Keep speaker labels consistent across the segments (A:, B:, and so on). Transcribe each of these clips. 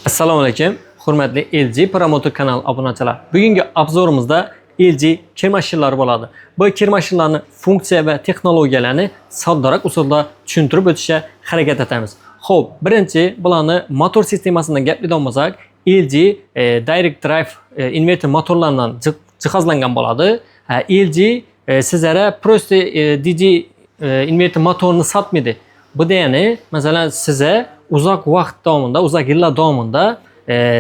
A: Assalomu alaykum. Hurmatli LG Promotor kanal obunachilar. Bugungi obzorimizda LG kir mashinalari bo'ladi. Bu kir mashinalarini funksiya va texnologiyalarini soddaroq usulda tushuntirib o'tishga harakat etamiz. Xo'p, birinchi bularni motor sistemasidan gaplaydigan bo'lsak, LG Direct Drive inverter motorlaridan jihozlangan bo'ladi. LG sizlarga prosta DC inverter motorini sotmaydi. Bu degani, masalan, size uzoq vaqt davomida, uzoq yillar davomida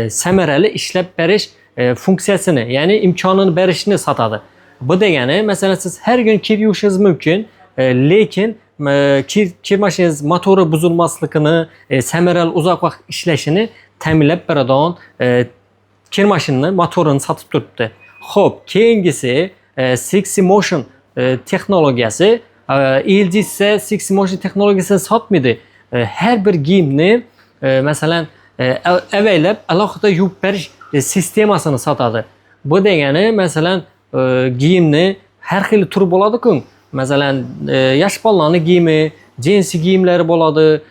A: samarali ishlab berish funksiyasini, ya'ni imkonini berishni sotadi. Bu degani, masalan, siz har kun kir yuvishingiz mumkin, lekin kir mashinangiz motori buzilmasligini, samarali uzoq vaqt ishlashini ta'minlab beradigan kir mashinani motorini sotib turibdi. Xo'p, keyingisi Sixty Motion texnologiyasi. LG ise Sixty Motion texnologiyasini sotmaydi. Her bir giyimni masalan avaylab alohida yuvib berish sistemasini sotadi. Bu degani, masalan, giyimni har xil turi bo'ladi-ku. Masalan, yosh bolalarning giyimi, jinsi giyimlari bo'ladi.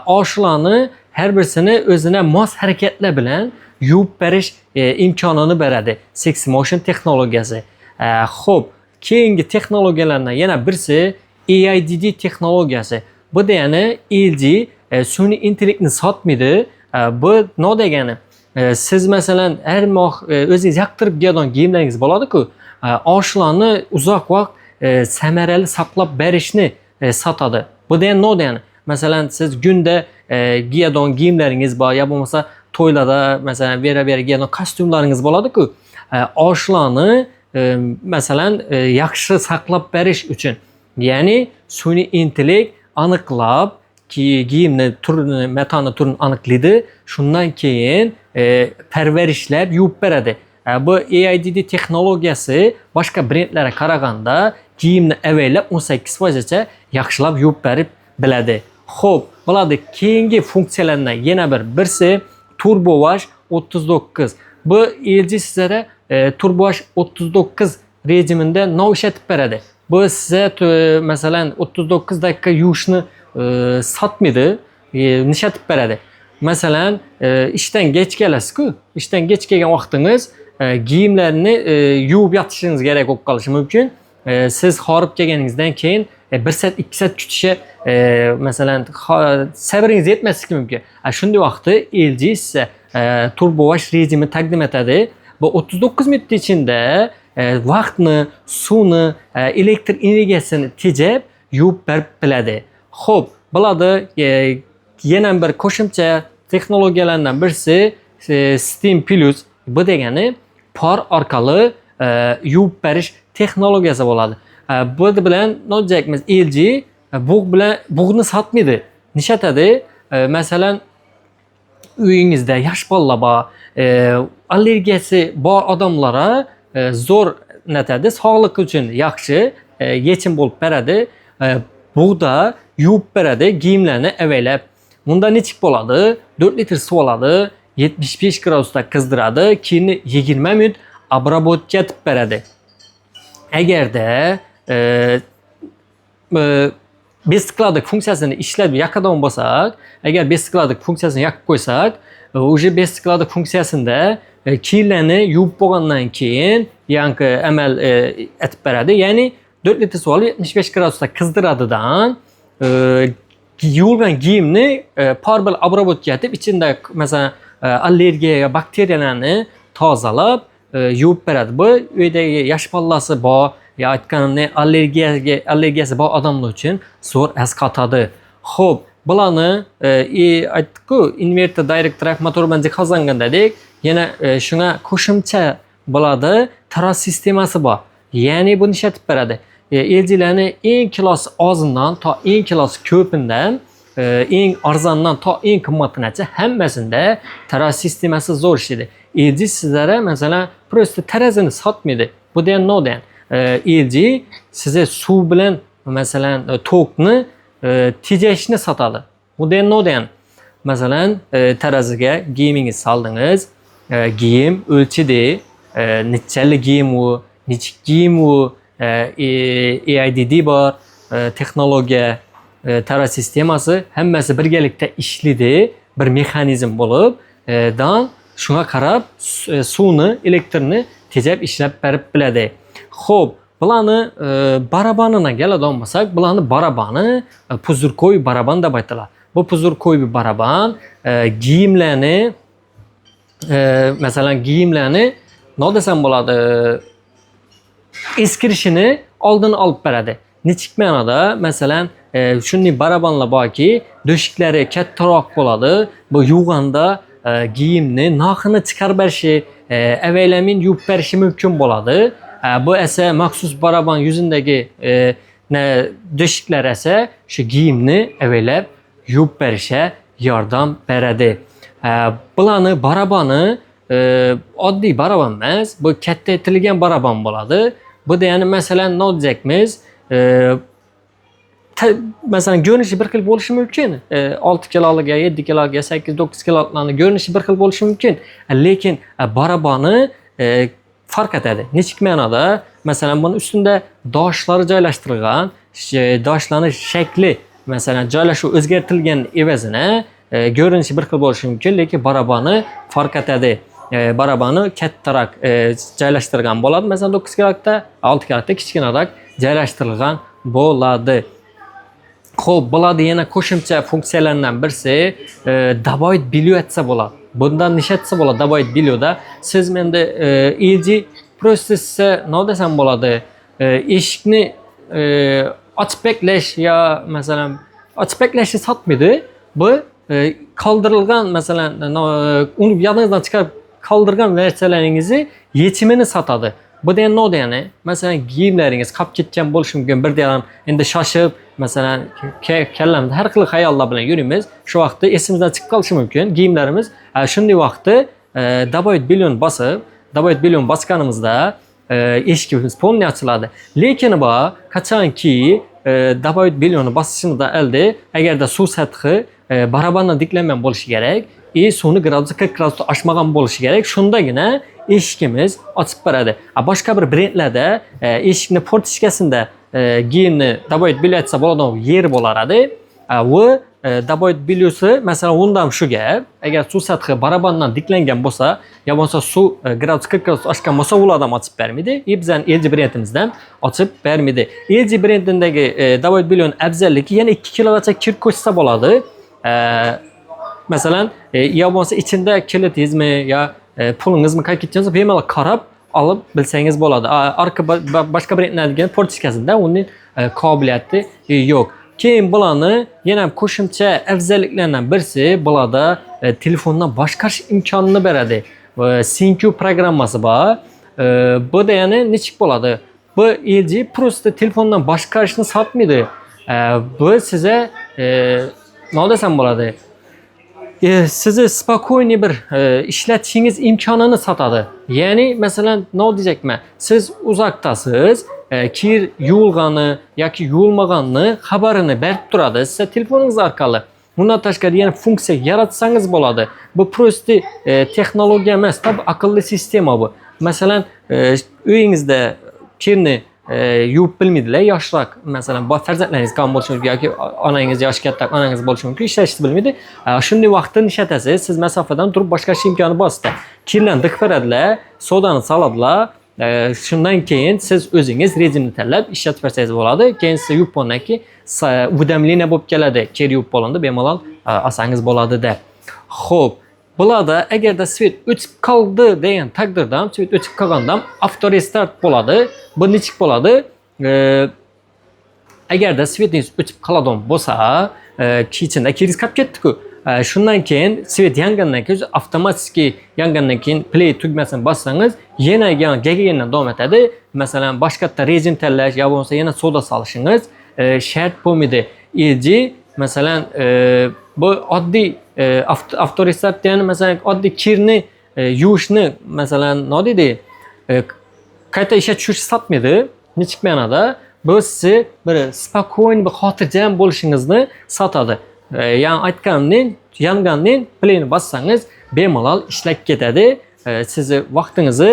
A: Oshlarni har birisini o'zina mos harakatlar bilan yuvib berish imkonini beradi Sixty Motion texnologiyasi. Xo'p, keyingi texnologiyalardan yana birisi AIDD texnologiyasi. Bu degani LG sun'iy intellektni sotmaydi. Bu nima degani? Siz masalan har moh o'zingiz yoqtirib kiyadigan kiyimlaringiz bo'ladi-ku, oshlarni uzoq vaqt samarali saqlab berishni sotadi. Bu degani nima degani? Masalan, siz kunda kiyadigan kiyimlaringiz bor, yo bo'lmasa to'ylarda masalan vera-vera kiyadigan kostyumlaringiz bo'ladi-ku, oshlarni masalan yaxshi saqlab berish uchun, ya'ni sun'iy intellekt aniqlab giyimni turini, metani turini aniqlaydi. Shundan keyin parvarishlab yuvib beradi. Bu AIDD texnologiyasi boshqa brendlarga qaraganda giyimni avaylab 18% yaxshilab yuvib berib biladi. Xo'p, bularda keyingi funksiyalardan yana birisi Turbo Wash 39. Bu LG sizlarga Turbo Wash 39 rejimida nima ishlatib beradi. Bu size masalan 39 dakika yuvishni sotmaydi, nishatib beradi. Masalan, ishdan kech kelasiz-ku, ishdan kech kelgan vaqtingiz kiyimlarni yuvib yotishingiz kerak bo'lib qolishi mumkin. Siz horib kelganingizdan keyin 1 soat 2 soat kutishga masalan sabringiz yetmasligi mumkin. Shunday vaqtda LG size Turbo Wash rejimi taqdim etadi. Bu 39 minut ichida vaqtni, suvni, elektr energiyasini tejab yuvib berib biladi. Xo'p, bularda yana bir qo'shimcha texnologiyalardan birisi Steam Plus. Bu degani par orqali yuvib berish texnologiyasi bo'ladi. Bu bilan nojaqmiz LG bug'ni sotmaydi. Nishatadi, masalan, uyingizda yosh bolalar bor, allergiyasi bor odamlarga zo'r natadi, sog'liq uchun yaxshi yechim bo'lib beradi. Bug'da yuvib beradi kiyimlarni avaylab. Bunda nechik bo'ladi? 4 litr suv oladi, 75 gradusda qizdiradi, keyin 20 minut обработка etib beradi. Agarda besikladik funksiyasini ishlab yoqadigan bo'lsak, agar besikladik funksiyasini yoqib qo'ysak, o'sha besikladik funksiyasida kiyimlarni yuvib bo'lgandan keyin yangi amal etib beradi. Ya'ni 4 litr suv olib 75 gradusda qizdiradidan yuvilgan kiyimni par bilan обработка etib, ichida masalan allergiya, bakteriyalarni tozalab yuvib beradi. Bu uydagi yosh bolasi bor, yo aytganimdek allergiyasi bor odamlar uchun zo'r asqatadi. Xo'p, bularni aytdik-ku, inverter direct drive motor bilan jihozlangan dedik. Yana shunga qo'shimcha bo'ladi, taroz sistemasi bor. Ya'ni buni ishlatib beradi. LG'larni eng kilosi ozundan to eng kilosi ko'pindan, eng arzondan to eng qimmatgacha hammasida taroz sistemasi zo'r ishlaydi. LG sizlarga masalan prosta tarazini sotmaydi. Bu degani nima degani? LG sizga suv bilan masalan tokni tejashni sotadi. Bu degani nima degani? Masalan, taraziga kiyimingizni soldingiz, giyim o'lchidi, nechalik giyim u, nechik giyim u, AIDD bor, texnologiya, taroz sistemasi hammasi birgalikda ishlaydi, bir mexanizm bo'lib, dan şuna qarab suvni, elektrni tejab ishlab berib biladi. Xo'p, bularni barabanına keladigan bo'lsak, bularni barabani puzurkoy baraban deb aytiladi. Bu puzurkoy bir baraban giyimlarni masalan giyimlarni ne desem bo'ladi, eskirishini oldini olib beradi. Nechik ma'noda, masalan, shunday barabanlar borki, do'shiklari kattaroq bo'ladi. Bu yuvganda giyimni narxini chiqarib berishi, avaylamin yuvib berishi mumkin bo'ladi. Bu esa maxsus baraban yuzindagi do'shiklar esa shu giyimni avaylab yuvib berishga yordam beradi. Bularni barabani oddiy baraban emas, bu kattaytirilgan baraban bo'ladi. Bu da yani masalan ne diyecekmiz? Mesela görünüşü bir xil bo'lishi mumkin. 6 kiloliga, 7 kiloga, 8-9 kilolarni görünüşü bir xil bo'lishi mumkin. Lekin barabani fark etadi. Nechik ma'noda? Masalan bunun üstünde doshlar joylashtirilgan, doshlarning shakli masalan joylashuv o'zgartirilgan evazini görünüşü bir xil bo'lishi mumkin, lekin barabani fark etadi. Barabani kattaroq joylashtirilgan bo'ladi. Masalan 9 kilokda, 6 kilokda kichkinaroq joylashtirilgan bo'ladi. Xo'p, bularda yana qo'shimcha funksiyalardan birisi daboyit biliyor etsa bo'ladi. Bundan nishatsa bo'ladi daboyit biliyoda. Siz menda LG prosessi ne desem bo'ladi? Eshikni ochib beklash ya masalan ochib beklashni sotmaydi. Bu kaldırılgan masalan uni yadingizdan chiqarib kaldırgan versiyalaringizni yechimini sotadi. Bu da ne oldu yani? Mesela giyimleriniz kap ketken bo'lishi mumkin. Bir diyelim endi shoshib, mesela kellamda har xil xayollar bilan yurimiz. Shu vaqtda esimizdan chiqib qolishi mumkin. Giyimlarimiz shunday vaqtda daboyit bilyon bosib, daboyit bilyon bosganimizda eshigimiz polni ochiladi. Lekin bu qachonki daboyit bilyonni bosishida elde, agarda suv sathi barabandan diklanmagan bo'lishi kerak, suvni gradus 40 gradusda oshmagan bo'lishi kerak. Shundagina eshigimiz ochib beradi. Boshqa bir brendlarda eshikni portichkasida giyimni daboyit bilyo etsa bo'ladigan yer bo'lar edi. Bu daboyit bilyosi masalan undan shu gap, agar suv sathi barabandan diklangan bo'lsa, yo bo'lmasa suv gradus 40 gradus oshgan bo'lsa, ular ham ochib bermaydi. Bizning LG brendimizdan ochib bermaydi. LG brendindagi daboyit bilyoning afzalligi yana 2 kilogacha kir ko'chsa bo'ladi. Masalan, yo bo'lmasa ichida kilitizmi yo pulingizmi qayerga ketgansa bemalol qarab olib bilsangiz bo'ladi. Arka boshqa brendlarning portichkasida uning qobiliyati yo'q. Keyin bularni yana qo'shimcha afzalliklardan birisi bularda telefondan boshqarish imkonini beradi. SyncQ programmasi bor. Bu da yani nechik bo'ladi? Bu LG просто telefondan boshqarishni sotmaydi. Bu size ne desem bo'ladi? Sizi spokojni bir ishlatishingiz imkonini sotadi. Ya'ni masalan ne diyecekmi? Siz uzoqdasiz, kir yuvilgani yoki yuvilmaganini xabarini berib turadi sizga telefoningiz orqali. Bundan tashqari yana funksiya yaratsangiz bo'ladi. Bu prosti texnologiya emas, tabi aqlli sistema bu. Masalan, uyingizda kirni yuvib bilmaydilar, yoshroq masalan farzandlaringiz kam bo'lishi mumkin yoki onangiz yoshi katta onangiz bo'lishi mumkin, ishlashni bilmaydi. Shunday vaqtda ishlatasiz, siz masofadan turib boshqarish imkoni bor sizda. Kirlarni tiqib beradilar, sodani soladilar. Shundan keyin siz o'zingiz rejimni tanlab ishlatib bersangiz bo'ladi. Keyin siz yuvib bo'lgandan keyin udamlina bo'lib keladi. Kir yuvib bo'lindi, bemalol olsangiz bo'ladi-da. Xo'p, bularda agarda svet o'chib qoldi degan taqdirda, svet o'chib qolganda auto restart bo'ladi. Bu nechik bo'ladi? Agarda svetingiz o'chib qoladigan bo'lsa, ichida kiringiz qolib ketdi-ku. Shundan keyin svet yangandan keyin avtomatik yangandan keyin play tugmasini bossangiz, yana gagagandan davom etadi. Masalan, boshqa rejim tanlash yo bo'lmasa yana soda solishingiz shart bo'lmaydi. LG masalan bu oddiy auto restart yani masalan oddiy kirni yuvishni masalan ne deydi? Qayta ishga tushirish sotmaydi. Nechik ma'noda? Bu sizni bir spokojni bir xotirjam bo'lishingizni sotadi. Yani aytganimning yangandan playni bossangiz bemalol ishlab ketadi. Sizni vaqtingizni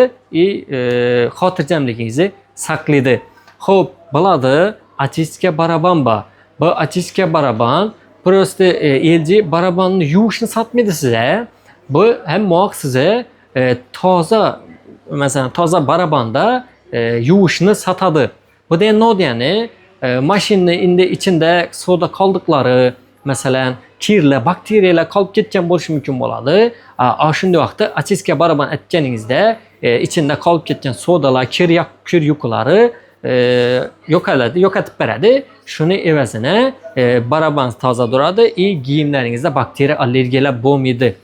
A: xotirjamligingizni saqlaydi. Xo'p, bularda очистка baraban bor. Bu очистка baraban просто LG barabanni yuvishni sotmaydi sizga. Bu hem muhakkak size toza, mesela toza barabanda yuvuşunu satadı. Bu da ne yani? Maşinin içinde soda kaldıkları, mesela kirle, bakteriyalar kalıp ketken bo'lishi mumkin bo'ladi. Shunday vaqtda ochistка baraban etganingizda içinde kalıp ketgan sodalar, kir yuklari yo'qotib beradi. Shuni evazini baraban toza turadi, kiyimlaringizda bakteriya allergiyalar bo'lmaydi.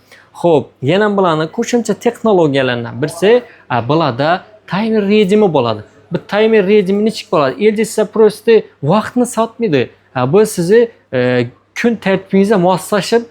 A: Xo'p, yana bularning qo'shimcha texnologiyalardan birisi bularda timer rejimi bo'ladi. Bu timer rejimi nechik bo'ladi? LG size prosta vaqtni sotmaydi. Bu sizni kun tartibingizga moslashib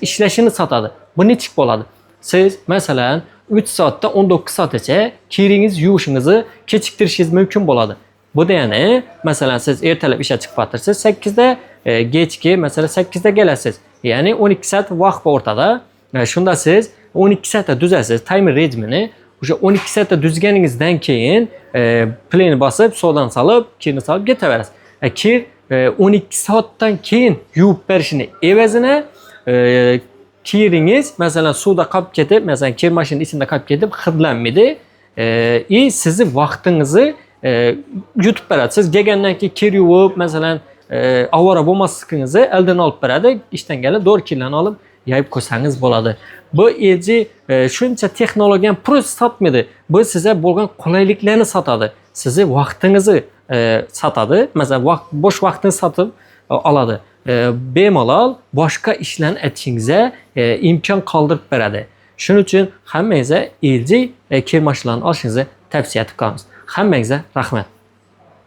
A: ishlashini sotadi. Bu nechik bo'ladi? Siz masalan 3 soatda 19 soatgacha kiringiz yuvishingizni kechiktirishingiz mumkin bo'ladi. Bu da ya'ni masalan siz ertalab ishga chiqib o'tirsiz 8 da, kechki masalan 8 da kelasiz. Ya'ni 12 soat vaqt bor o'rtada. Shunda siz 12 soatda tuzasiz timer rejimini. O'sha 12 soatda tuzganingizdan keyin pleni bosib, suvdan solib, kirni solib ketaverasiz. Kir 12 soatdan keyin yuvib berishini evazini kiringiz masalan suvda qolib ketib, masalan kir mashinasining ichida qolib ketib hidlanmaydi. Sizni vaqtingizni yutib beradi. Siz kelgandan keyin kir yuvib, masalan avvora bo'lmasligingizni oldin olib beradi. Ishdan kelib doğru kirlarni olib yayib qo'ysangiz bo'ladi. Bu LG shuncha texnologiyani prosta sotmaydi. Bu sizga bo'lgan qulayliklarni sotadi. Sizni vaqtingizni sotadi. Masalan, bo'sh vaqtni sotib oladi. Bemalol boshqa ishlarni etishingizga imkon qoldirib beradi. Shuning uchun hammangizga LG kir mashinalarini olishingizni tavsiya etib qolamiz. Hammangizga rahmat.